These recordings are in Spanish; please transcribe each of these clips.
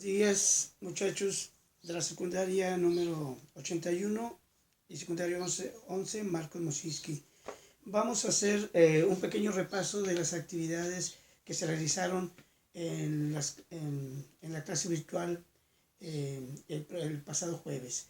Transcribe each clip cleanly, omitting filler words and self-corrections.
días, muchachos de la secundaria número 81 y secundaria 11 Marcos Mosinski. Vamos a hacer un pequeño repaso de las actividades que se realizaron en la clase virtual el pasado jueves.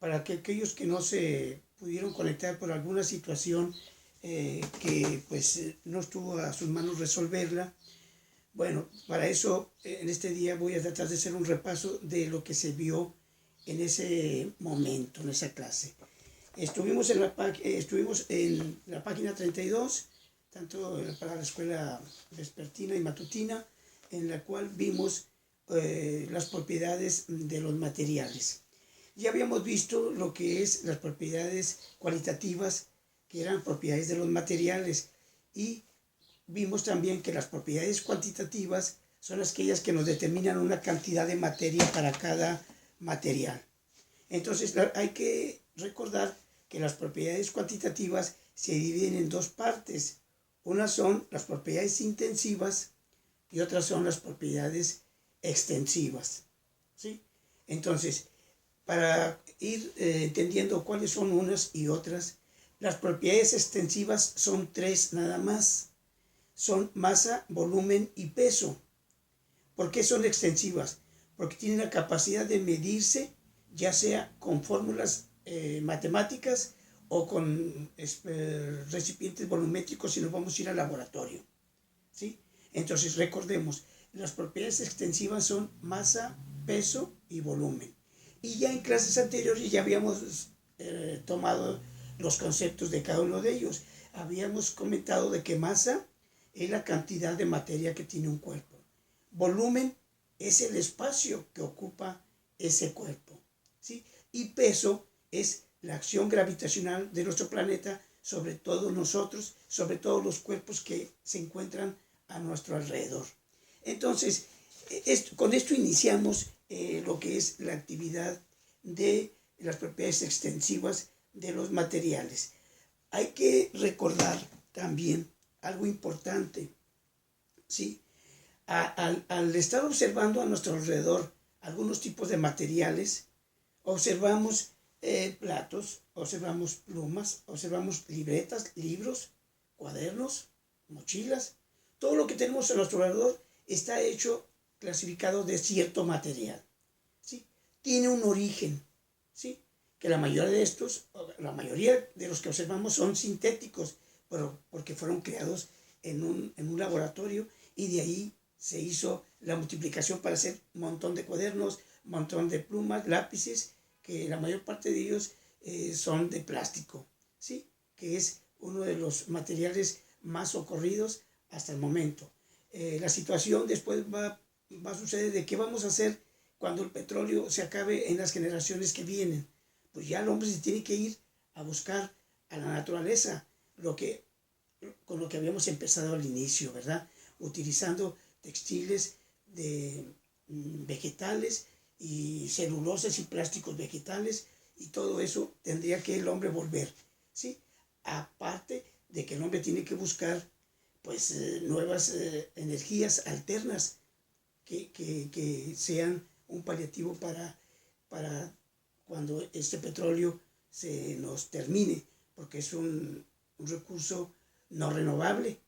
Para que aquellos que no se pudieron conectar por alguna situación que pues no estuvo a sus manos resolverla, bueno, para eso en este día voy a tratar de hacer un repaso de lo que se vio en ese momento, en esa clase. Estuvimos en la página 32, tanto para la escuela vespertina y matutina, en la cual vimos las propiedades de los materiales. Ya habíamos visto lo que es las propiedades cualitativas, que eran propiedades de los materiales, y vimos también que las propiedades cuantitativas son aquellas que nos determinan una cantidad de materia para cada material. Entonces hay que recordar que las propiedades cuantitativas se dividen en dos partes. Unas son las propiedades intensivas y otras son las propiedades extensivas, ¿sí? Entonces, para ir entendiendo cuáles son unas y otras, las propiedades extensivas son tres nada más. Son masa, volumen y peso. ¿Por qué son extensivas? Porque tienen la capacidad de medirse, ya sea con fórmulas matemáticas o con recipientes volumétricos si nos vamos a ir al laboratorio, ¿sí? Entonces recordemos, las propiedades extensivas son masa, peso y volumen. Y ya en clases anteriores ya habíamos tomado los conceptos de cada uno de ellos. Habíamos comentado de que masa es la cantidad de materia que tiene un cuerpo. Volumen es el espacio que ocupa ese cuerpo, ¿sí? Y peso es la acción gravitacional de nuestro planeta sobre todos nosotros, sobre todos los cuerpos que se encuentran a nuestro alrededor. Entonces, con esto iniciamos lo que es la actividad de las propiedades extensivas de los materiales. Hay que recordar también algo importante, ¿sí? Al estar observando a nuestro alrededor algunos tipos de materiales, observamos platos, observamos plumas, observamos libretas, libros, cuadernos, mochilas. Todo lo que tenemos a nuestro alrededor está hecho, clasificado de cierto material, ¿sí? Tiene un origen, ¿sí? Que la mayoría de los que observamos son sintéticos, pero porque fueron creados en un laboratorio, y de ahí se hizo la multiplicación para hacer un montón de cuadernos, un montón de plumas, lápices, que la mayor parte de ellos son de plástico, ¿sí? Que es uno de los materiales más socorridos hasta el momento. La situación después va a suceder de qué vamos a hacer cuando el petróleo se acabe en las generaciones que vienen. Pues ya el hombre se tiene que ir a buscar a la naturaleza, con lo que habíamos empezado al inicio, ¿verdad? Utilizando textiles de vegetales y celulosas y plásticos vegetales, y todo eso tendría que el hombre volver, ¿sí? Aparte de que el hombre tiene que buscar pues nuevas energías alternas que sean un paliativo para cuando este petróleo se nos termine, porque es un recurso no renovable.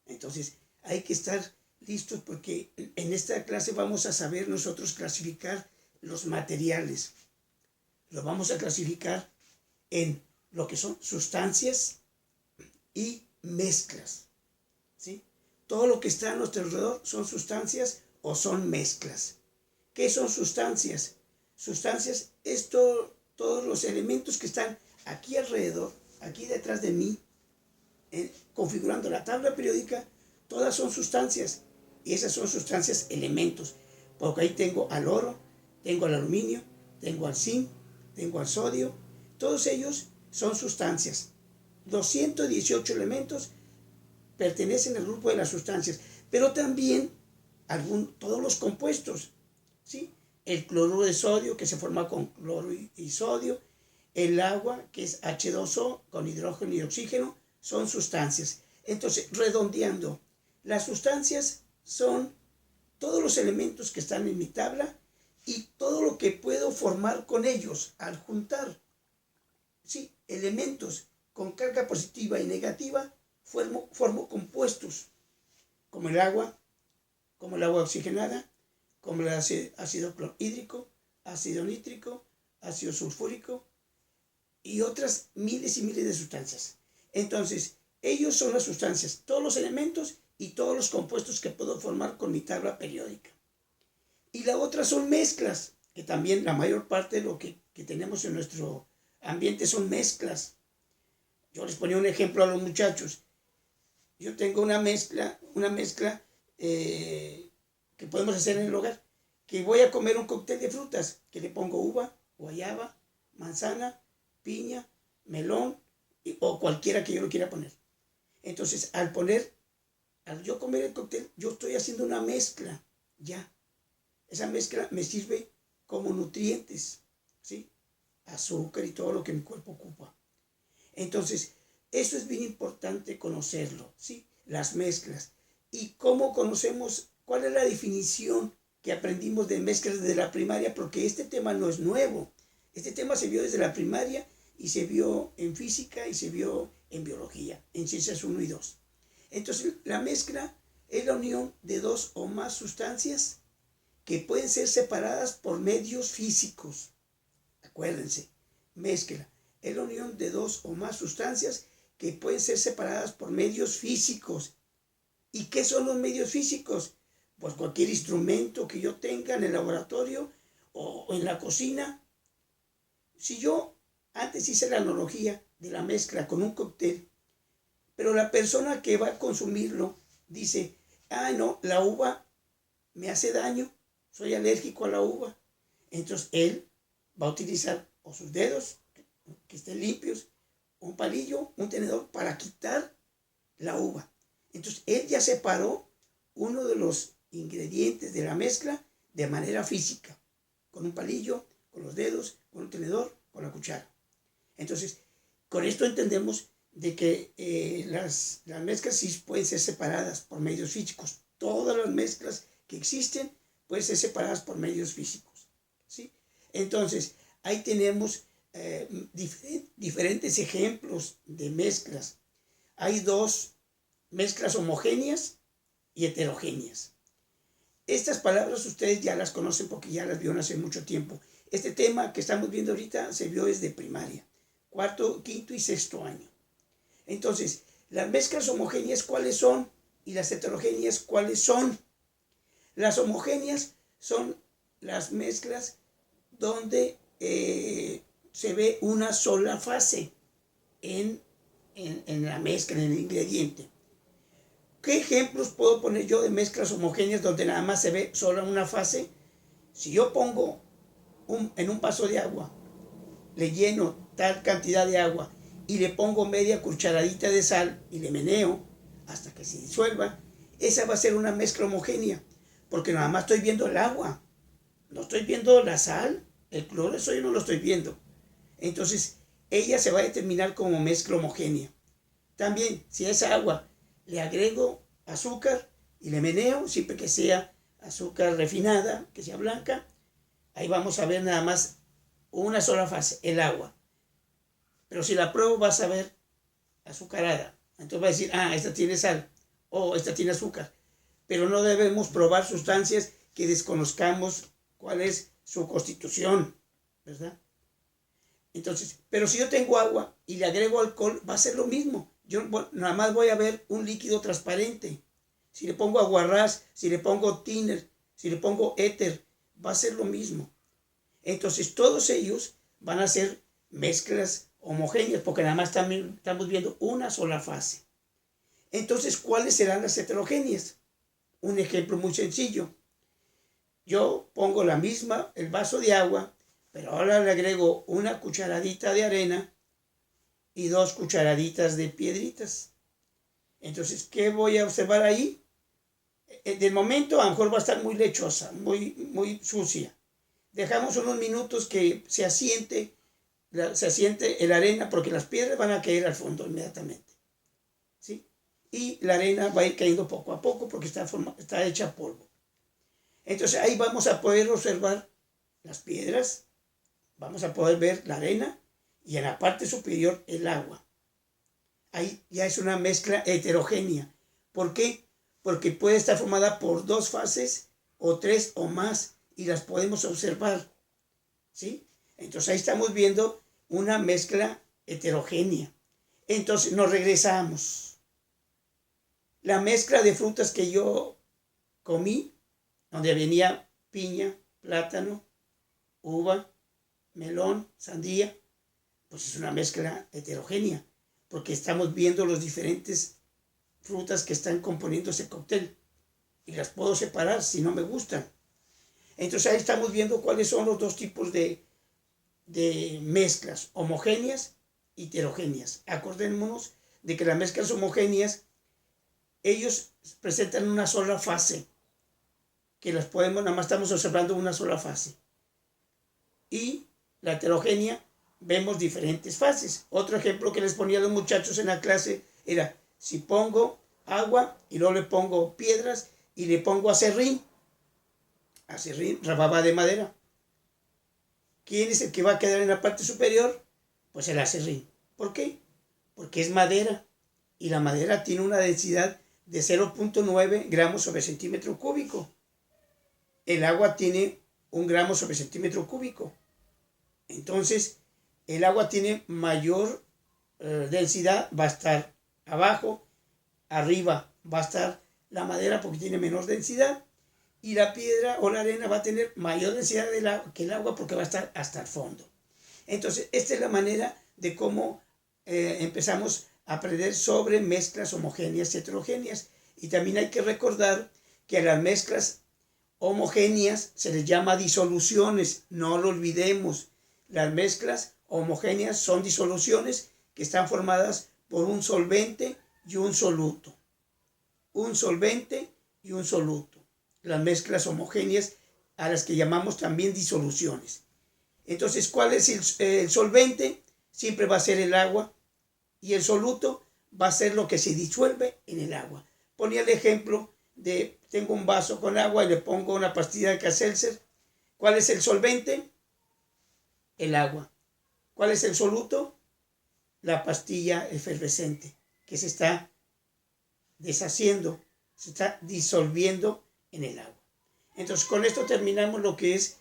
Entonces hay que estar listos, porque en esta clase vamos a saber nosotros clasificar los materiales. Los vamos a clasificar en lo que son sustancias y mezclas, ¿sí? Todo lo que está a nuestro alrededor son sustancias o son mezclas. ¿Qué son sustancias? Sustancias es todos los elementos que están aquí alrededor, aquí detrás de mí, configurando la tabla periódica. Todas son sustancias, y esas son sustancias elementos, porque ahí tengo al oro, tengo al aluminio, tengo al zinc, tengo al sodio. Todos ellos son sustancias. 218 elementos pertenecen al grupo de las sustancias, pero también todos los compuestos, ¿sí? El cloruro de sodio, que se forma con cloro y sodio, el agua, que es H2O con hidrógeno y oxígeno, son sustancias. Entonces, redondeando, las sustancias son todos los elementos que están en mi tabla y todo lo que puedo formar con ellos al juntar, ¿sí?, elementos con carga positiva y negativa, formo compuestos como el agua oxigenada, como el ácido clorhídrico, ácido nítrico, ácido sulfúrico y otras miles y miles de sustancias. Entonces, ellos son las sustancias, todos los elementos y todos los compuestos que puedo formar con mi tabla periódica. Y la otra son mezclas, que también la mayor parte de lo que tenemos en nuestro ambiente son mezclas. Yo les ponía un ejemplo a los muchachos. Yo tengo una mezcla que podemos hacer en el hogar, que voy a comer un cóctel de frutas, que le pongo uva, guayaba, manzana, piña, melón o cualquiera que yo lo quiera poner. Entonces, al yo comer el cóctel, yo estoy haciendo una mezcla, ya. Esa mezcla me sirve como nutrientes, ¿sí? Azúcar y todo lo que mi cuerpo ocupa. Entonces, eso es bien importante conocerlo, ¿sí? Las mezclas. ¿Y cómo conocemos cuál es la definición que aprendimos de mezclas desde la primaria? Porque este tema no es nuevo. Este tema se vio desde la primaria y se vio en física y se vio en biología, en ciencias 1 y 2. Entonces, la mezcla es la unión de dos o más sustancias que pueden ser separadas por medios físicos. Acuérdense, mezcla es la unión de dos o más sustancias que pueden ser separadas por medios físicos. ¿Y qué son los medios físicos? Pues cualquier instrumento que yo tenga en el laboratorio o en la cocina. Si yo antes hice la analogía de la mezcla con un cóctel, pero la persona que va a consumirlo dice, no, la uva me hace daño, soy alérgico a la uva. Entonces él va a utilizar o sus dedos, que estén limpios, un palillo, un tenedor para quitar la uva. Entonces él ya separó uno de los ingredientes de la mezcla de manera física, con un palillo, con los dedos, con un tenedor, con la cuchara. Entonces, con esto entendemos de que las mezclas sí pueden ser separadas por medios físicos. Todas las mezclas que existen pueden ser separadas por medios físicos, ¿sí? Entonces, ahí tenemos diferentes ejemplos de mezclas. Hay dos mezclas homogéneas y heterogéneas. Estas palabras ustedes ya las conocen porque ya las vieron hace mucho tiempo. Este tema que estamos viendo ahorita se vio desde primaria, cuarto, quinto y sexto año. Entonces, las mezclas homogéneas, ¿cuáles son? Y las heterogéneas, ¿cuáles son? Las homogéneas son las mezclas donde se ve una sola fase en la mezcla, en el ingrediente. ¿Qué ejemplos puedo poner yo de mezclas homogéneas donde nada más se ve solo una fase? Si yo pongo en un vaso de agua, le lleno tal cantidad de agua y le pongo media cucharadita de sal y le meneo hasta que se disuelva, esa va a ser una mezcla homogénea, porque nada más estoy viendo el agua, no estoy viendo la sal, el cloro, eso yo no lo estoy viendo. Entonces, ella se va a determinar como mezcla homogénea. También, si a esa agua le agrego azúcar y le meneo, siempre que sea azúcar refinada, que sea blanca, ahí vamos a ver nada más una sola fase, el agua. Pero si la pruebo vas a ver azucarada. Entonces va a decir, esta tiene sal o esta tiene azúcar. Pero no debemos probar sustancias que desconozcamos cuál es su constitución, ¿verdad? Entonces, pero si yo tengo agua y le agrego alcohol, va a ser lo mismo. Yo nada más voy a ver un líquido transparente. Si le pongo aguarrás, si le pongo thinner, si le pongo éter, va a ser lo mismo. Entonces, todos ellos van a ser mezclas homogéneas porque nada más estamos viendo una sola fase. Entonces, ¿cuáles serán las heterogéneas? Un ejemplo muy sencillo. Yo pongo el vaso de agua, pero ahora le agrego una cucharadita de arena y 2 cucharaditas de piedritas. Entonces, ¿qué voy a observar ahí? De momento a lo mejor va a estar muy lechosa, muy sucia. Dejamos unos minutos que se asiente la arena, porque las piedras van a caer al fondo inmediatamente, ¿sí? Y la arena va a ir cayendo poco a poco porque está hecha polvo. Entonces ahí vamos a poder observar las piedras, vamos a poder ver la arena y en la parte superior el agua. Ahí ya es una mezcla heterogénea. ¿Por qué? Porque puede estar formada por 2 fases o 3 o más y las podemos observar, ¿sí? Entonces ahí estamos viendo una mezcla heterogénea. Entonces nos regresamos. La mezcla de frutas que yo comí, donde venía piña, plátano, uva, melón, sandía, pues es una mezcla heterogénea, porque estamos viendo los diferentes frutas que están componiendo ese cóctel y las puedo separar si no me gustan. Entonces ahí estamos viendo cuáles son los 2 tipos de mezclas, homogéneas y heterogéneas. Acordémonos de que las mezclas homogéneas, ellos presentan una sola fase, que las podemos, nada más estamos observando una sola fase. Y la heterogénea, vemos diferentes fases. Otro ejemplo que les ponía a los muchachos en la clase era, si pongo agua y luego le pongo piedras y le pongo acerrín, rababa de madera. ¿Quién es el que va a quedar en la parte superior? Pues el acerrín. ¿Por qué? Porque es madera y la madera tiene una densidad de 0.9 gramos sobre centímetro cúbico. El agua tiene 1 gramo sobre centímetro cúbico. Entonces, el agua tiene mayor densidad, va a estar abajo, arriba va a estar la madera porque tiene menor densidad, y la piedra o la arena va a tener mayor densidad que el agua porque va a estar hasta el fondo. Entonces, esta es la manera de cómo empezamos a aprender sobre mezclas homogéneas y heterogéneas. Y también hay que recordar que a las mezclas homogéneas se les llama disoluciones, no lo olvidemos. Las mezclas homogéneas son disoluciones que están formadas por un solvente y un soluto. Un solvente y un soluto. Las mezclas homogéneas a las que llamamos también disoluciones. Entonces, ¿cuál es el solvente? Siempre va a ser el agua y el soluto va a ser lo que se disuelve en el agua. Ponía el ejemplo de, tengo un vaso con agua y le pongo una pastilla de Alka-Seltzer. ¿Cuál es el solvente? El agua. ¿Cuál es el soluto? La pastilla efervescente que se está deshaciendo, se está disolviendo en el agua. Entonces, con esto terminamos lo que es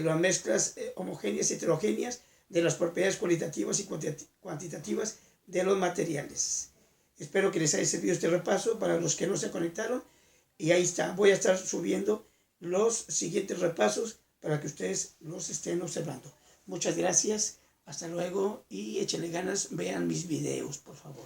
las mezclas homogéneas y heterogéneas de las propiedades cualitativas y cuantitativas de los materiales. Espero que les haya servido este repaso para los que no se conectaron. Y ahí está, voy a estar subiendo los siguientes repasos para que ustedes los estén observando. Muchas gracias, hasta luego y échenle ganas, vean mis videos, por favor.